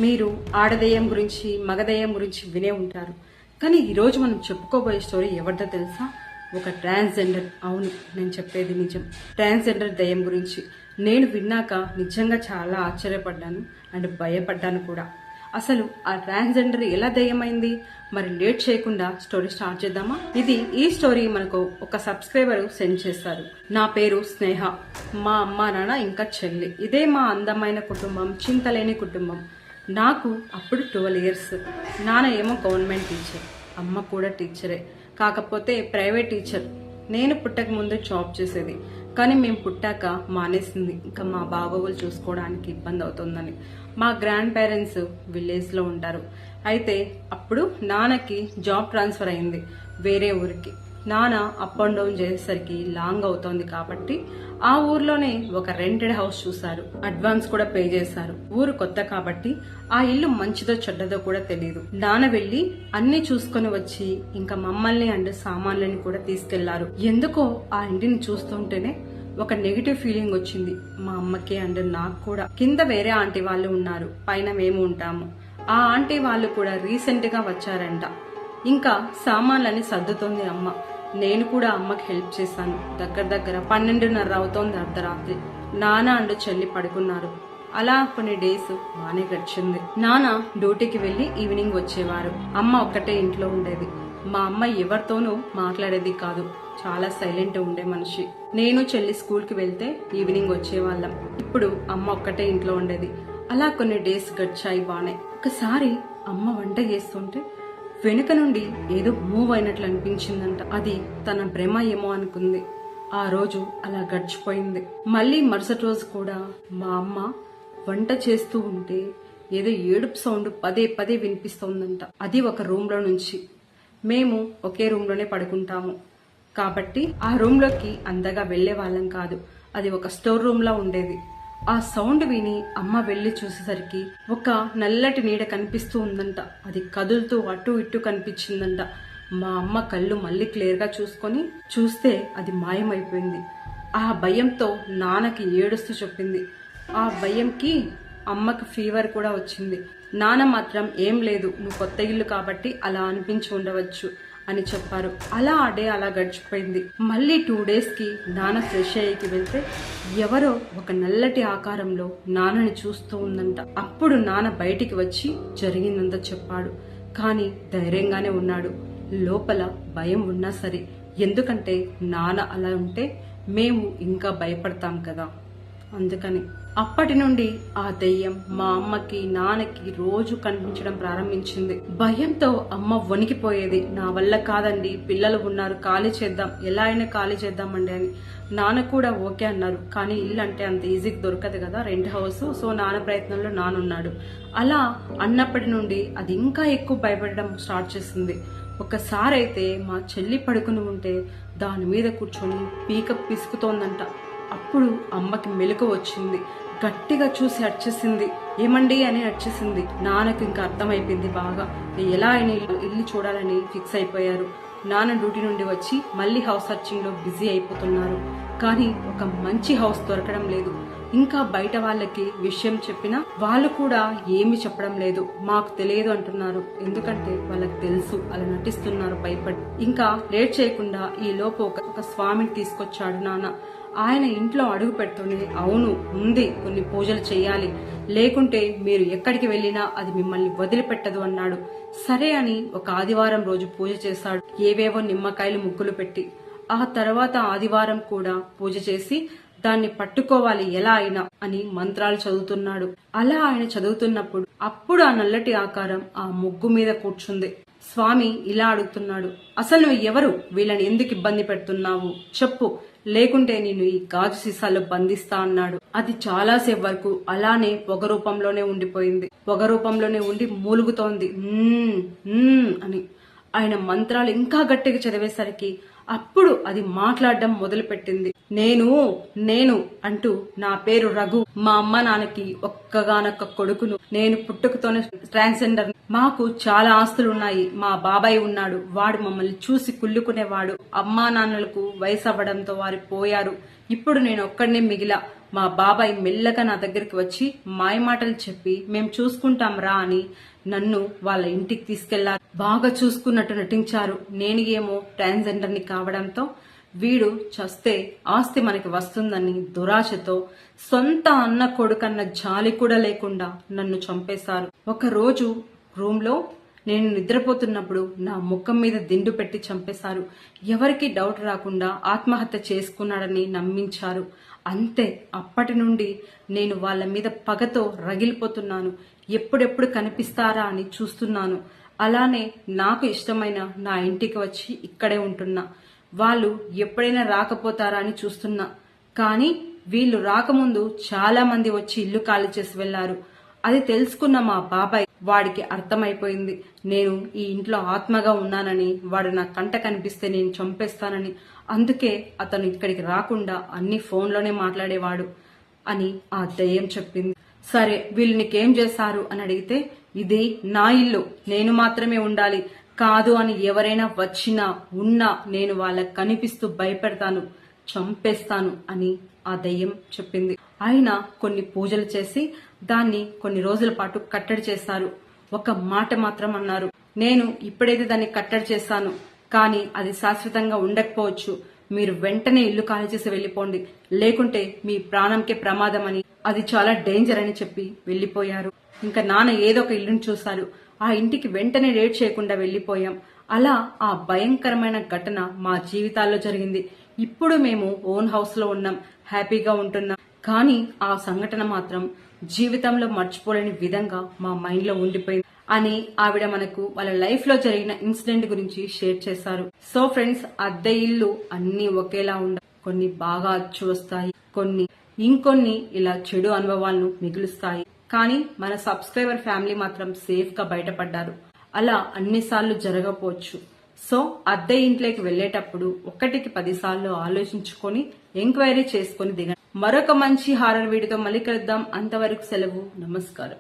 మీరు ఆడదెయ్యం గురించి మగదెయ్యం గురించి వినే ఉంటారు. కానీ ఈరోజు మనం చెప్పుకోబోయే స్టోరీ ఎవరిదో తెలుసా? ఒక ట్రాన్స్జెండర్. అవును, నేను చెప్పేది నిజం. ట్రాన్స్జెండర్ దెయ్యం గురించి నేను విన్నాక నిజంగా చాలా ఆశ్చర్యపడ్డాను అండ్ భయపడ్డాను కూడా. అసలు ఆ ట్రాన్స్జెండర్ ఎలా దెయ్యమైంది? మరి లేట్ చేయకుండా స్టోరీ స్టార్ట్ చేద్దామా? ఈ స్టోరీ మనకు ఒక సబ్స్క్రైబర్ సెండ్ చేస్తారు. నా పేరు స్నేహ, మా అమ్మ నాన్న ఇంకా చెల్లి. ఇదే మా అందమైన కుటుంబం, చింతలేని కుటుంబం. నాకు అప్పుడు 12 years. నాన్న ఏమో గవర్నమెంట్ టీచర్, అమ్మ కూడా టీచరే, కాకపోతే ప్రైవేట్ టీచర్. నేను పుట్టక ముందు జాబ్ చేసేది, కానీ మేము పుట్టాక మానేసింది. ఇంకా మా బాగోగులు చూసుకోవడానికి ఇబ్బంది అవుతుందని. మా గ్రాండ్ పేరెంట్స్ విలేజ్లో ఉంటారు. అయితే అప్పుడు నాన్నకి జాబ్ ట్రాన్స్ఫర్ అయింది వేరే ఊరికి. నాన్న అప్ అండ్ డౌన్ చేసేసరికి లాంగ్ అవుతోంది కాబట్టి ఆ ఊర్లోనే ఒక రెంటెడ్ హౌస్ చూశారు. అడ్వాన్స్ కూడా పే చేశారు. ఊరు కొత్త కాబట్టి ఆ ఇల్లు మంచిదో చెడ్డదో కూడా తెలియదు. నాన్న వెళ్లి అన్ని చూసుకుని వచ్చి ఇంకా మమ్మల్ని అండ్ సామాన్లని కూడా తీసుకెళ్లారు. ఎందుకో ఆ ఇంటిని చూస్తుంటేనే ఒక నెగిటివ్ ఫీలింగ్ వచ్చింది మా అమ్మకి అండ్ నాకు కూడా. కింద వేరే ఆంటీ వాళ్ళు ఉన్నారు, పైన మేము ఉంటాము. ఆ ఆంటీ వాళ్ళు కూడా రీసెంట్ గా వచ్చారంట. ఇంకా సామాన్లని సర్దుతోంది అమ్మ. నేను కూడా అమ్మకి హెల్ప్ చేశాను. దగ్గర 12:30 అవుతోంది అర్ధరాత్రి. నాన్న అండ్ చెల్లి పడుకున్నారు. అలా కొన్ని డేస్ బానే గడిచింది. నాన్న డ్యూటీకి వెళ్లి ఈవినింగ్ వచ్చేవారు. అమ్మ ఒక్కటే ఇంట్లో ఉండేది. మా అమ్మ ఎవరితోనూ మాట్లాడేది కాదు, చాలా సైలెంట్ ఉండే మనిషి. నేను చెల్లి స్కూల్ కి వెళ్తే ఈవినింగ్ వచ్చేవాళ్ళం. ఇప్పుడు అమ్మ ఒక్కటే ఇంట్లో ఉండేది. అలా కొన్ని డేస్ గడిచాయి బానే. ఒకసారి అమ్మ వంట చేస్తుంటే వెనుక నుండి ఏదో మూవ్ అయినట్లు అనిపించిందంట. అది తన భ్రమ ఏమో అనుకుంది. ఆ రోజు అలా గడిచిపోయింది. మళ్ళీ మరుసటి రోజు కూడా మా అమ్మ వంట చేస్తూ ఉంటే ఏదో ఏడుపు సౌండ్ పదే వినిపిస్తోందంట. అది ఒక రూమ్ లో నుంచి. మేము ఒకే రూమ్ లోనే పడుకుంటాము కాబట్టి ఆ రూమ్ లోకి అంతగా వెళ్లే వాళ్ళం కాదు. అది ఒక స్టోర్ రూమ్ లా ఉండేది. ఆ సౌండ్ విని అమ్మ వెళ్లి చూసేసరికి ఒక నల్లటి నీడ కనిపిస్తూ ఉందంట. అది కదులుతూ అటు ఇటు కనిపించిందంట. మా అమ్మ కళ్ళు మళ్ళీ క్లియర్ గా చూస్తే అది మాయమైపోయింది. ఆ భయంతో నాన్నకి ఏడుస్తూ చెప్పింది. ఆ భయంకి అమ్మకి ఫీవర్ కూడా వచ్చింది. నాన్న మాత్రం ఏం లేదు, నువ్వు కొత్త ఇల్లు కాబట్టి అలా అనిపించి ఉండవచ్చు అని చెప్పారు. అలా ఆ డే అలా గడిచిపోయింది. మళ్ళీ 2 days కి నాన్న ఫ్రెష్ అయ్యేకి వెళ్తే ఎవరో ఒక నల్లటి ఆకారంలో నాన్నని చూస్తూ ఉందంట. అప్పుడు నాన్న బయటికి వచ్చి జరిగిందంతా చెప్పాడు. కానీ ధైర్యంగానే ఉన్నాడు. లోపల భయం ఉన్నా సరే, ఎందుకంటే నాన్న అలా ఉంటే మేము ఇంకా భయపడతాం కదా, అందుకని. అప్పటి నుండి ఆ దెయ్యం మా అమ్మకి నాన్నకి రోజు కనిపించడం ప్రారంభించింది. భయంతో అమ్మ వణికిపోయేది. నా వల్ల కాదండి, పిల్లలు ఉన్నారు, ఖాళీ చేద్దాం, ఎలా అయినా ఖాళీ చేద్దామండి అని. నాన్న కూడా ఓకే అన్నారు. కానీ ఇల్లు అంటే అంత ఈజీగా దొరకదు కదా, రెంట్ హౌస్. సో నాన్న ప్రయత్నంలో నానున్నాడు. అలా అన్నప్పటి నుండి అది ఇంకా ఎక్కువ భయపడడం స్టార్ట్ చేసింది. ఒకసారి అయితే మా చెల్లి పడుకుని ఉంటే దాని మీద కూర్చొని పీక పిసుకుతోందంట. అప్పుడు అమ్మకి మెలకు వచ్చింది. గట్టిగా చూసి అర్చేసింది. ఏమండి అని అర్చేసింది. నాన్నకు ఇంకా అర్థమైపోయింది బాగా. ఎలా అయిన ఇల్లు చూడాలని ఫిక్స్ అయిపోయారు. నాన్న డ్యూటీ నుండి వచ్చి మళ్ళీ హౌస్ సర్చింగ్ లో బిజీ అయిపోతున్నారు. కానీ ఒక మంచి హౌస్ దొరకడం లేదు. ఇంకా బయట వాళ్ళకి విషయం చెప్పినా వాళ్ళు కూడా ఏమి చెప్పడం లేదు. మాకు తెలియదు అంటున్నారు. ఎందుకంటే వాళ్ళకి తెలుసు, అలా నటిస్తున్నారు భయపడి. ఇంకా లేట్ చేయకుండా ఈ లోపు ఒక స్వామిని తీసుకొచ్చాడు నాన్న. ఆయన ఇంట్లో అడుగు పెడుతూనే, అవును ఉంది, కొన్ని పూజలు చెయ్యాలి, లేకుంటే మీరు ఎక్కడికి వెళ్ళినా అది మిమ్మల్ని వదిలిపెట్టదు అన్నాడు. సరే అని ఒక ఆదివారం రోజు పూజ చేశాడు. ఏవేవో నిమ్మకాయలు ముగ్గులు పెట్టి. ఆ తర్వాత ఆదివారం కూడా పూజ చేసి దాన్ని పట్టుకోవాలి ఎలా అయినా అని మంత్రాలు చదువుతున్నాడు. అలా ఆయన చదువుతున్నప్పుడు అప్పుడు ఆ నల్లటి ఆకారం ఆ ముగ్గు మీద కూర్చుంది. స్వామి ఇలా అడుగుతున్నాడు, అసలు నువ్వు ఎవరు? వీళ్ళని ఎందుకు ఇబ్బంది పెడుతున్నావు చెప్పు, లేకుంటే నేను ఈ గాజు సీసాలో బంధిస్తా అన్నాడు. అది చాలాసేపు వరకు అలానే పొగ రూపంలోనే ఉండిపోయింది. పొగ రూపంలోనే ఉండి మూలుగుతోంది అని. ఆయన మంత్రాలు ఇంకా గట్టిగా చదివేసరికి అప్పుడు అది మాట్లాడడం మొదలు పెట్టింది. నేను అంటూ, నా పేరు రఘు, మా అమ్మ నాన్నకి ఒక్కగానొక్క కొడుకును, నేను పుట్టుకతోనే ట్రాన్స్జెండర్. మాకు చాలా ఆస్తులున్నాయి. మా బాబాయ్ ఉన్నాడు, వాడు మమ్మల్ని చూసి కుళ్ళుకునేవాడు. అమ్మా నాన్నలకు వయసు అవ్వడంతో వారు పోయారు. ఇప్పుడు నేను ఒక్కడనే మిగిలా. మా బాబాయ్ మెల్లగా నా దగ్గరికి వచ్చి మాయమాటలు చెప్పి మేం చూసుకుంటాం రా అని నన్ను వాళ్ళ ఇంటికి తీసుకెళ్లారు. బాగా చూసుకున్నట్టు నటించారు. నేను ఏమో ట్రాన్స్జెండర్ ని కావడంతో వీడు చస్తే ఆస్తి మనకి వస్తుందని దురాశతో సొంత అన్న కొడుకన్న జాలి కూడా లేకుండా నన్ను చంపేశారు. ఒక రోజు రూమ్ లో నేను నిద్రపోతున్నప్పుడు నా ముఖం మీద దిండు పెట్టి చంపేశారు. ఎవరికి డౌట్ రాకుండా ఆత్మహత్య చేసుకున్నాడని నమ్మించారు. అంతే. అప్పటి నుండి నేను వాళ్ళ మీద పగతో రగిలిపోతున్నాను. ఎప్పుడెప్పుడు కనిపిస్తారా అని చూస్తున్నాను. అలానే నాకు ఇష్టమైన నా ఇంటికి వచ్చి ఇక్కడే ఉంటున్నా. వాళ్ళు ఎప్పుడైనా రాకపోతారా అని చూస్తున్నా. కానీ వీళ్ళు రాకముందు చాలా మంది వచ్చి ఇల్లు ఖాళీ చేసి వెళ్లారు. అది తెలుసుకున్న మా బాబాయ్ వాడికి అర్థమైపోయింది నేను ఈ ఇంట్లో ఆత్మగా ఉన్నానని, వాడు నా కంట కనిపిస్తే నేను చంపేస్తానని. అందుకే అతను ఇక్కడికి రాకుండా అన్ని ఫోన్లోనే మాట్లాడేవాడు అని ఆ దయ్యం చెప్పింది. సరే వీళ్ళు నీకేం చేశారు అని అడిగితే, ఇది నా ఇల్లు, నేను మాత్రమే ఉండాలి, కాదు అని ఎవరైనా వచ్చినా ఉన్నా నేను వాళ్ళకి కనిపిస్తూ భయపెడతాను, చంపేస్తాను అని ఆ దయ్యం చెప్పింది. ఆయన కొన్ని పూజలు చేసి దాన్ని కొన్ని రోజుల పాటు కట్టడి చేశారు. ఒక మాట మాత్రం అన్నారు, నేను ఇప్పుడైతే దాన్ని కట్టడి చేశాను, కానీ అది శాశ్వతంగా ఉండకపోవచ్చు. మీరు వెంటనే ఇల్లు ఖాళీ చేసి వెళ్లిపోండి, లేకుంటే మీ ప్రాణంకే ప్రమాదం అని, అది చాలా డేంజర్ అని చెప్పి వెళ్లిపోయారు. ఇంకా నాన్న ఏదో ఒక ఇల్లుని చూశారు. ఆ ఇంటికి వెంటనే లేట్ చేయకుండా వెళ్లిపోయాం. అలా ఆ భయంకరమైన ఘటన మా జీవితాల్లో జరిగింది. ఇప్పుడు మేము ఓన్ హౌస్ లో ఉన్నాం, హ్యాపీగా ఉంటున్నాం. కానీ ఆ సంఘటన మాత్రం జీవితంలో మర్చిపోలేని విధంగా మా మైండ్ లో ఉండిపోయింది అని ఆవిడ మనకు వాళ్ళ లైఫ్ లో జరిగిన ఇన్సిడెంట్ గురించి షేర్ చేశారు. సో ఫ్రెండ్స్, అద్దె ఇల్లు అన్ని ఒకేలా ఉండవు. కొన్ని బాగా అచ్చు వస్తాయి, ఇంకొన్ని ఇలా చెడు అనుభవాలను మిగులుస్తాయి. కానీ మన సబ్స్క్రైబర్ ఫ్యామిలీ మాత్రం సేఫ్ గా బయటపడ్డారు. అలా అన్నిసార్లు జరగకపోవచ్చు. సో అద్దె ఇంట్లోకి వెళ్లేటప్పుడు 1కి 10 సార్లు ఆలోచించుకొని ఎంక్వైరీ చేసుకుని దిగండి. మరొక మంచి హారర్ వీడియోతో మళ్ళీ కలుద్దాం. అంతవరకు సెలవు. నమస్కారం.